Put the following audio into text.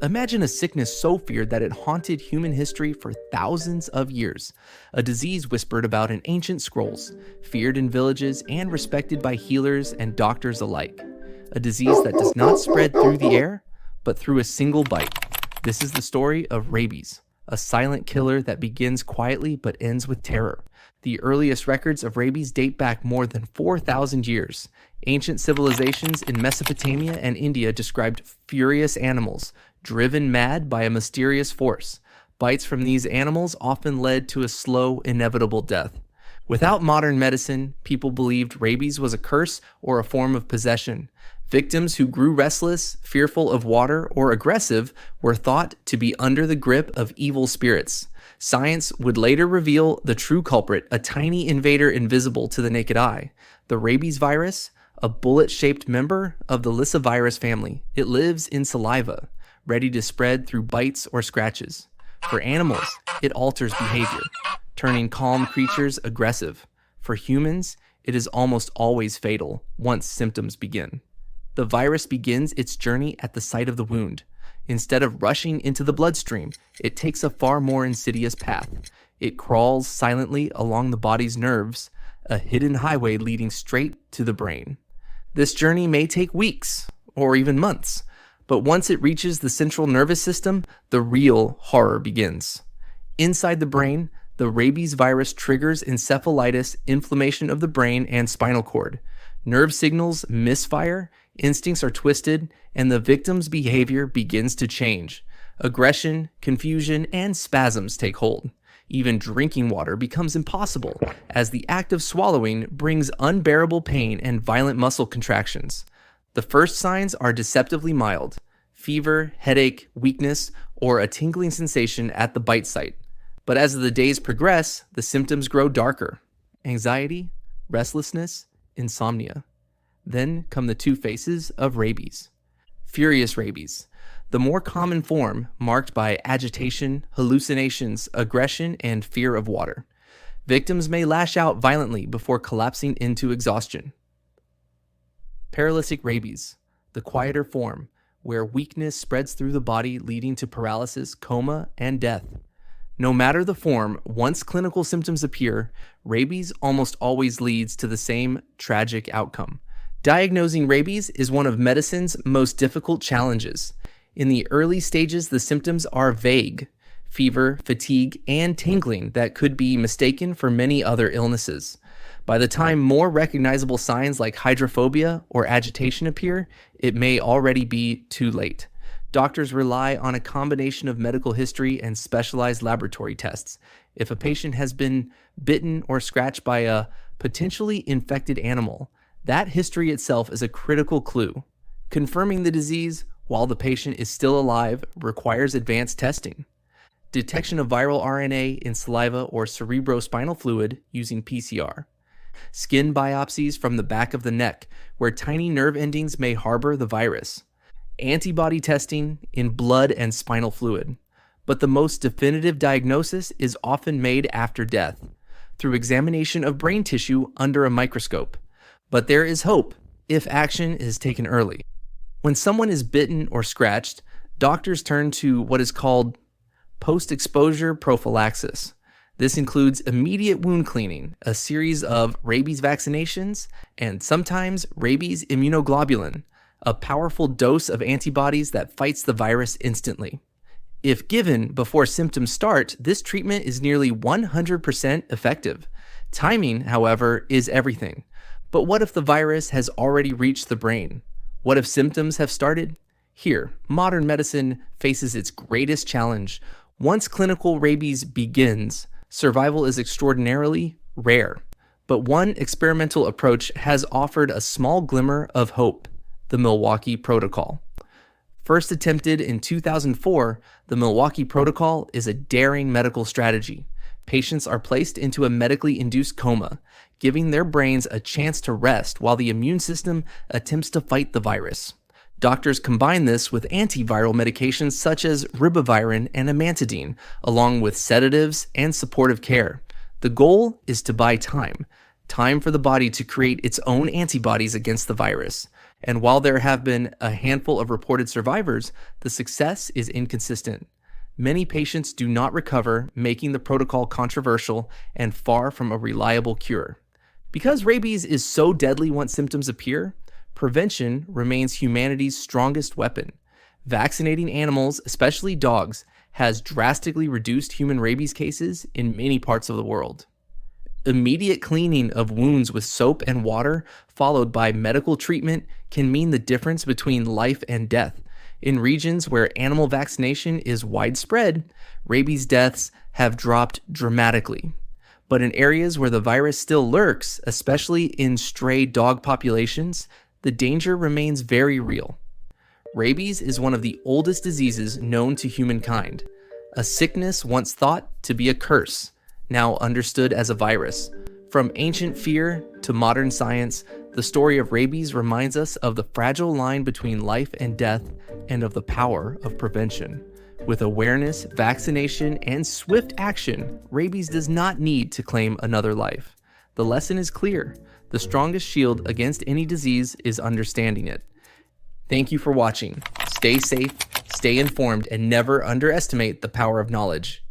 Imagine a sickness so feared that it haunted human history for thousands of years. A disease whispered about in ancient scrolls, feared in villages, and respected by healers and doctors alike. A disease that does not spread through the air, but through a single bite. This is the story of rabies, a silent killer that begins quietly but ends with terror. The earliest records of rabies date back more than 4,000 years. Ancient civilizations in Mesopotamia and India described furious animals, driven mad by a mysterious force. Bites from these animals often led to a slow, inevitable death. Without modern medicine, people believed rabies was a curse or a form of possession. Victims who grew restless, fearful of water, or aggressive were thought to be under the grip of evil spirits. Science would later reveal the true culprit, a tiny invader invisible to the naked eye. The rabies virus, a bullet-shaped member of the lyssavirus family. It lives in saliva, ready to spread through bites or scratches. For animals, it alters behavior, turning calm creatures aggressive. For humans, it is almost always fatal once symptoms begin. The virus begins its journey at the site of the wound. Instead of rushing into the bloodstream, it takes a far more insidious path. It crawls silently along the body's nerves, a hidden highway leading straight to the brain. This journey may take weeks or even months, but once it reaches the central nervous system, the real horror begins. Inside the brain, the rabies virus triggers encephalitis, inflammation of the brain and spinal cord. Nerve signals misfire, instincts are twisted, and the victim's behavior begins to change. Aggression, confusion, and spasms take hold. Even drinking water becomes impossible, as the act of swallowing brings unbearable pain and violent muscle contractions. The first signs are deceptively mild: fever, headache, weakness, or a tingling sensation at the bite site. But as the days progress, the symptoms grow darker: anxiety, restlessness, insomnia. Then come the two faces of rabies. Furious rabies, the more common form, marked by agitation, hallucinations, aggression, and fear of water. Victims may lash out violently before collapsing into exhaustion. Paralytic rabies, the quieter form, where weakness spreads through the body leading to paralysis, coma, and death. No matter the form, once clinical symptoms appear, rabies almost always leads to the same tragic outcome. Diagnosing rabies is one of medicine's most difficult challenges. In the early stages, the symptoms are vague: fever, fatigue, and tingling that could be mistaken for many other illnesses. By the time more recognizable signs like hydrophobia or agitation appear, it may already be too late. Doctors rely on a combination of medical history and specialized laboratory tests. If a patient has been bitten or scratched by a potentially infected animal, that history itself is a critical clue. Confirming the disease while the patient is still alive requires advanced testing. Detection of viral RNA in saliva or cerebrospinal fluid using PCR. Skin biopsies from the back of the neck, where tiny nerve endings may harbor the virus. Antibody testing in blood and spinal fluid. But the most definitive diagnosis is often made after death, through examination of brain tissue under a microscope. But there is hope if action is taken early. When someone is bitten or scratched, doctors turn to what is called post-exposure prophylaxis. This includes immediate wound cleaning, a series of rabies vaccinations, and sometimes rabies immunoglobulin, a powerful dose of antibodies that fights the virus instantly. If given before symptoms start, this treatment is nearly 100% effective. Timing, however, is everything. But what if the virus has already reached the brain? What if symptoms have started? Here, modern medicine faces its greatest challenge. Once clinical rabies begins, survival is extraordinarily rare. But one experimental approach has offered a small glimmer of hope: the Milwaukee Protocol. First attempted in 2004, the Milwaukee Protocol is a daring medical strategy. Patients are placed into a medically induced coma, giving their brains a chance to rest while the immune system attempts to fight the virus. Doctors combine this with antiviral medications such as ribavirin and amantadine, along with sedatives and supportive care. The goal is to buy time Time for the body to create its own antibodies against the virus. And while there have been a handful of reported survivors, the success is inconsistent. Many patients do not recover, making the protocol controversial and far from a reliable cure. Because rabies is so deadly once symptoms appear, prevention remains humanity's strongest weapon. Vaccinating animals, especially dogs, has drastically reduced human rabies cases in many parts of the world. Immediate cleaning of wounds with soap and water, followed by medical treatment, can mean the difference between life and death. In regions where animal vaccination is widespread, rabies deaths have dropped dramatically. But in areas where the virus still lurks, especially in stray dog populations, the danger remains very real. Rabies is one of the oldest diseases known to humankind, a sickness once thought to be a curse, now understood as a virus. From ancient fear to modern science, the story of rabies reminds us of the fragile line between life and death and of the power of prevention. With awareness, vaccination, and swift action, rabies does not need to claim another life. The lesson is clear. The strongest shield against any disease is understanding it. Thank you for watching. Stay safe, stay informed, and never underestimate the power of knowledge.